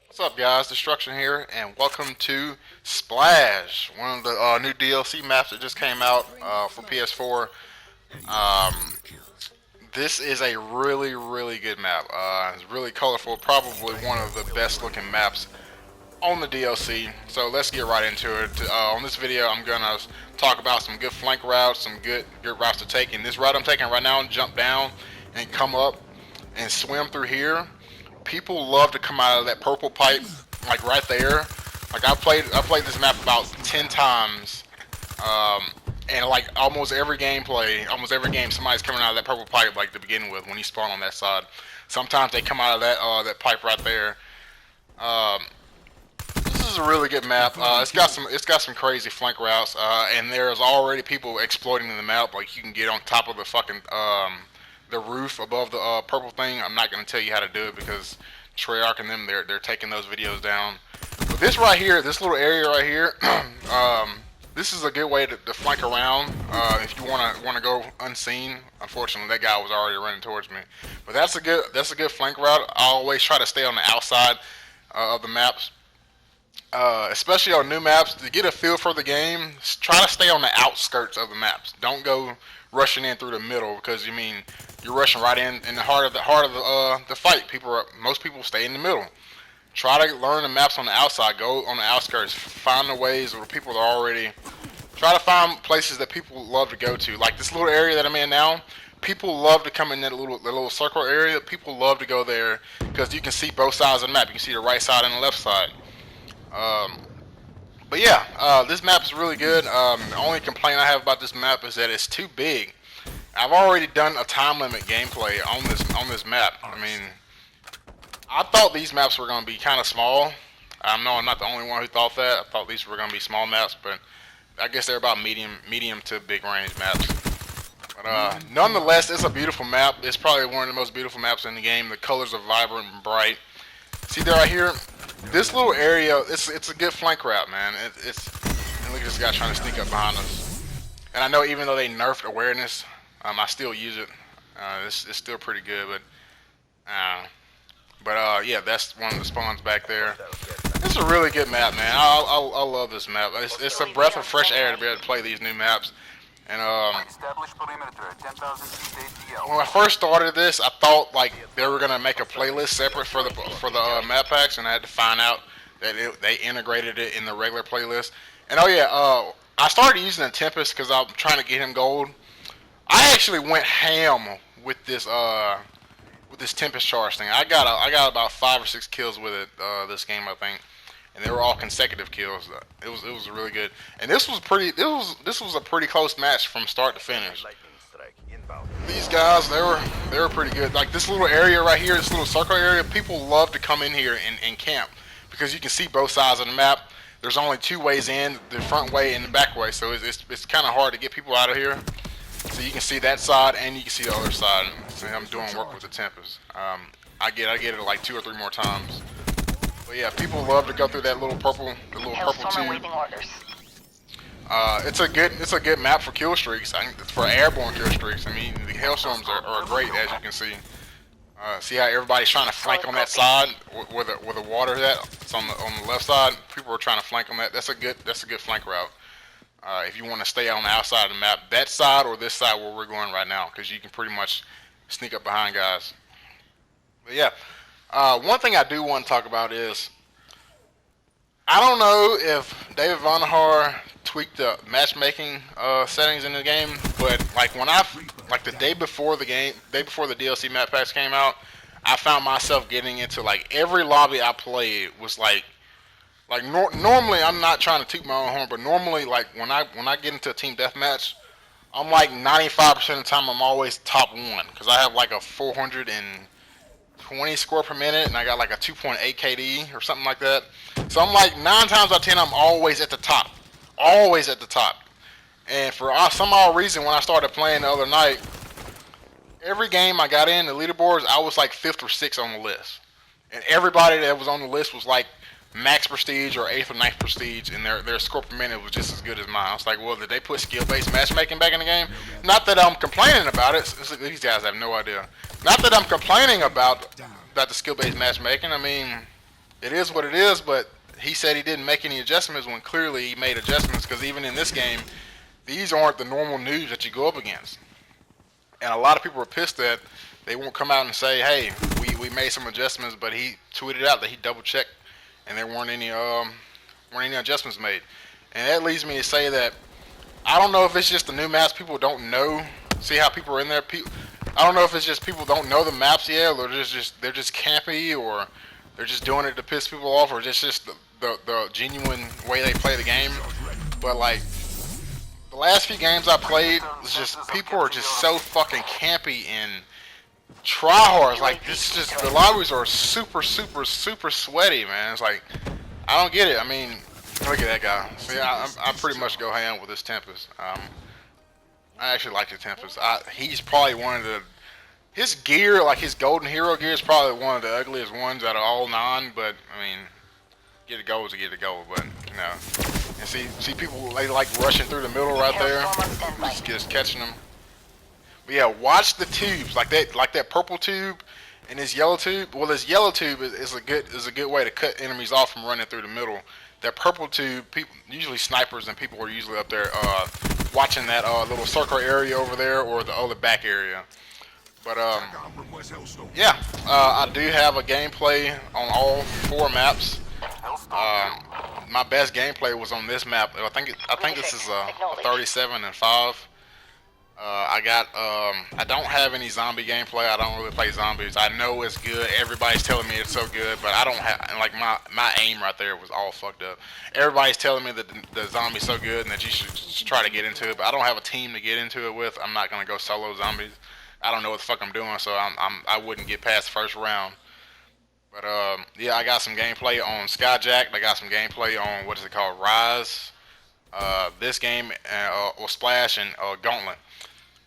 What's up, guys? Destruction here, and welcome to Splash, one of the new DLC maps that just came out for PS4. Um, this is a really, really good map. It's really colorful, probably one of the best looking maps on the DLC. So let's get right into it. On this video, I'm gonna talk about some good flank routes, some good routes to take. And this route I'm taking right now, jump down and come up and swim through here. People love to come out of that purple pipe, like right there. Like I played this map about 10 times, and like almost every gameplay, almost every game, somebody's coming out of that purple pipe like to begin with when you spawn on that side. Sometimes they come out of that pipe right there. Um, this is a really good map. It's got some crazy flank routes, and there's already people exploiting the map. Like you can get on top of the fucking the roof above the purple thing. I'm not gonna tell you how to do it because Treyarch and them they're taking those videos down. But this right here, this little area right here, this is a good way to flank around if you wanna go unseen. Unfortunately, that guy was already running towards me, but that's a good flank route. I always try to stay on the outside of the maps. Especially on new maps, to get a feel for the game, try to stay on the outskirts of the maps. Don't go rushing in through the middle because you're rushing right in the heart of the fight. Most people stay in the middle. Try to learn the maps on the outside. Go on the outskirts. Find the ways where people are already. Try to find places that people love to go to. Like this little area that I'm in now. People love to come in that little circle area. People love to go there because you can see both sides of the map. You can see the right side and the left side. Um, but yeah, this map is really good. The only complaint I have about this map is that it's too big. I've already done a time limit gameplay on this map. I mean, I thought these maps were going to be kind of small. I know I'm not the only one who thought that. I thought these were going to be small maps, but I guess they're about medium to big range maps. But nonetheless, it's a beautiful map. It's probably one of the most beautiful maps in the game. The colors are vibrant and bright. See there right here? This little area, it's a good flank route, man. And look at this guy trying to sneak up behind us. And I know even though they nerfed awareness, I still use it. It's still pretty good, but yeah, that's one of the spawns back there. It's a really good map, man. I love this map. It's a breath of fresh air to be able to play these new maps. And when I first started this, I thought like they were gonna make a playlist separate for the map packs, and I had to find out that they integrated it in the regular playlist. And oh yeah, I started using the Tempest because I'm trying to get him gold. I actually went ham with this Tempest charge thing. I got about 5 or 6 kills with it this game, I think, and they were all consecutive kills. It was really good, and this was a pretty close match from start to finish. These guys, they were pretty good. Like this little area right here, this little circle area, people love to come in here and camp because you can see both sides of the map. There's only 2 ways in, the front way and the back way, so it's kind of hard to get people out of here. So you can see that side and you can see the other side. So I'm doing work with the Tempest. I get it like 2 or 3 more times. But yeah, people love to go through that little purple tube. It's a good map for kill streaks. For airborne kill streaks. I mean, the hailstorms are great, as you can see. See how everybody's trying to flank on that side where the water is at? It's on the left side. People are trying to flank on that. That's a good flank route. If you want to stay on the outside of the map, that side or this side where we're going right now, because you can pretty much sneak up behind guys. But yeah, one thing I do want to talk about is I don't know if David Vonnegar tweaked the matchmaking settings in the game, but like the day before the DLC map packs came out, I found myself getting into like every lobby I played was like normally I'm not trying to toot my own horn, but normally like when I get into a team deathmatch, I'm like 95% of the time I'm always top 1 because I have like a 420 score per minute and I got like a 2.8 KD or something like that. So I'm like 9 times out of 10 I'm always at the top, always at the top. And for some odd reason, when I started playing the other night, every game I got in the leaderboards, I was like 5th or 6th on the list, and everybody that was on the list was like max prestige or 8th or 9th prestige, and their score per minute was just as good as mine. I was like, well, did they put skill-based matchmaking back in the game? Not that I'm complaining about it. These guys have no idea. Not that I'm complaining about the skill-based matchmaking. I mean, it is what it is. But he said he didn't make any adjustments when clearly he made adjustments, because even in this game, these aren't the normal noobs that you go up against. And a lot of people are pissed that they won't come out and say, hey, we made some adjustments, but he tweeted out that he double checked and there weren't any adjustments made. And that leads me to say that I don't know if it's just the new maps people don't know. See how people are in there? I don't know if it's just people don't know the maps yet, or they're just campy, or they're just doing it to piss people off, or just the genuine way they play the game. But like the last few games I played, it's just people are just so fucking campy and tryhards. Like this, just the lobbies are super sweaty, man. It's like I don't get it. I mean, look at that guy. See, I pretty much go ham with this Tempest. I actually like the Tempest. He's probably one of the his gear, like his golden hero gear, is probably one of the ugliest ones out of all 9. But I mean, get a goal to get a goal. But you know, and see people, they like rushing through the middle right there, just catching them. But yeah, watch the tubes, like that purple tube and this yellow tube. Well, this yellow tube is a good way to cut enemies off from running through the middle. That purple tube, people, usually snipers and people are usually up there watching that little circle area over there, or the other back area. But yeah, I do have a gameplay on all 4 maps. My best gameplay was on this map. I think this is a 37-5. I don't have any zombie gameplay. I don't really play zombies. I know it's good. Everybody's telling me it's so good, but I don't have, like, my aim right there was all fucked up. Everybody's telling me that the zombie's so good and that you should try to get into it, but I don't have a team to get into it with. I'm not gonna go solo zombies. I don't know what the fuck I'm doing, so I wouldn't get past the first round. But yeah, I got some gameplay on Skyjack. I got some gameplay on, what is it called, Rise, this game, or Splash, and Gauntlet.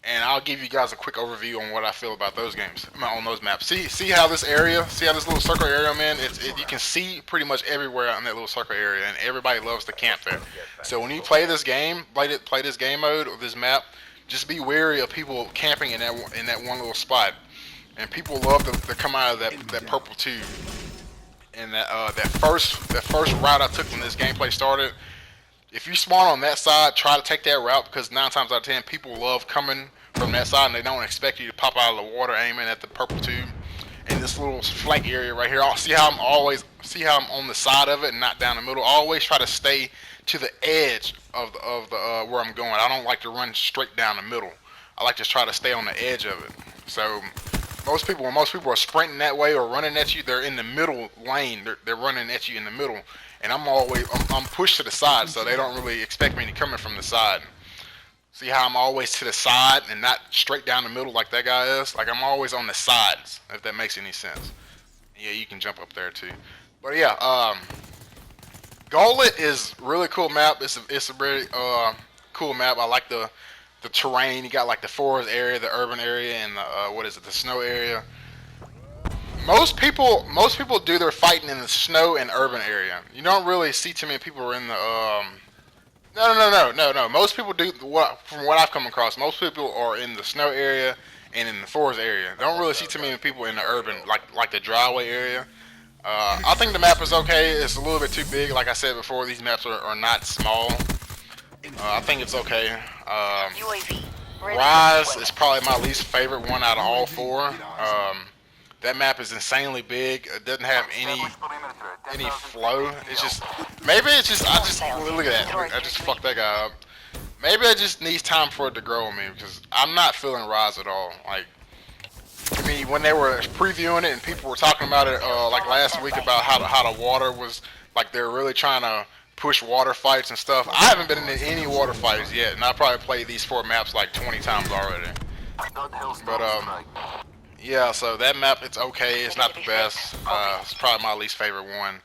And I'll give you guys a quick overview on what I feel about those games, on those maps. See how this area, see how this little circle area, man, you can see pretty much everywhere in that little circle area, and everybody loves to camp there. So when you play this game, play this game mode or this map, just be wary of people camping in that one little spot. And people love to come out of that purple tube. And that first route I took when this gameplay started, if you spawn on that side, try to take that route, because 9 times out of 10 people love coming from that side and they don't expect you to pop out of the water aiming at the purple tube. And this little flank area right here, see how I'm on the side of it and not down the middle. I always try to stay to the edge of the where I'm going. I don't like to run straight down the middle. I like to try to stay on the edge of it. So when most people are sprinting that way or running at you, they're in the middle lane. They're running at you in the middle. And I'm pushed to the side, so they don't really expect me to come in from the side. See how I'm always to the side and not straight down the middle like that guy is? Like, I'm always on the sides, if that makes any sense. Yeah, you can jump up there too. But yeah, Gauntlet is a really cool map. It's a really cool map. I like the terrain. You got like the forest area, the urban area, and the snow area. Most people do their fighting in the snow and urban area. You don't really see too many people in the No. Most people do, from what I've come across, most people are in the snow area and in the forest area. Don't really see too many people in the urban, like the driveway area. I think the map is okay. It's a little bit too big. Like I said before, these maps are not small. I think it's okay. Rise is probably my least favorite one out of all 4. That map is insanely big. It doesn't have any flow. It's just, maybe it's just, look at that. I just fucked that guy up. Maybe it just needs time for it to grow on me, because I'm not feeling Rise at all. Like, I mean, when they were previewing it and people were talking about it, like last week, about how the water was, like they're really trying to push water fights and stuff. I haven't been in any water fights yet, and I probably played these 4 maps like 20 times already. But yeah, so that map, it's okay. It's not the best. It's probably my least favorite one.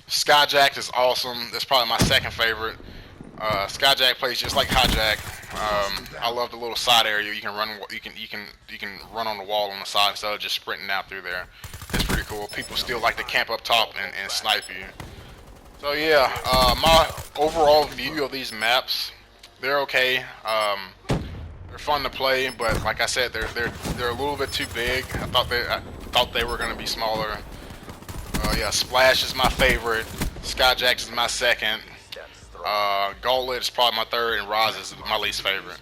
Skyjack is awesome. That's probably my second favorite. Skyjack plays just like Hijack. I love the little side area. You can run. You can run on the wall on the side instead of just sprinting out through there. It's pretty cool. People still like to camp up top and snipe you. So yeah, my overall view of these maps, they're okay. They're fun to play, but like I said, they're a little bit too big. I thought they were going to be smaller. Yeah, Splash is my favorite. Skyjacks is my second. Gauntlet is probably my third, and Roz is my least favorite.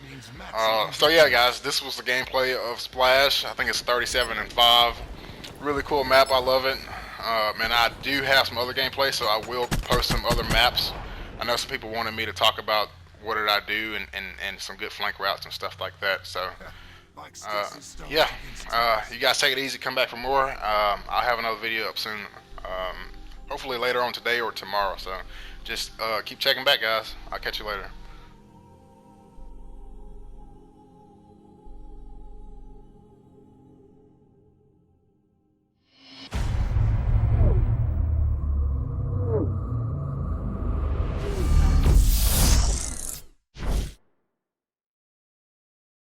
So yeah, guys, this was the gameplay of Splash. I think it's 37-5. Really cool map. I love it. And I do have some other gameplay, so I will post some other maps. I know some people wanted me to talk about what did I do and some good flank routes and stuff like that. So yeah, you guys take it easy. Come back for more. I'll have another video up soon. Hopefully later on today or tomorrow. So just keep checking back, guys. I'll catch you later.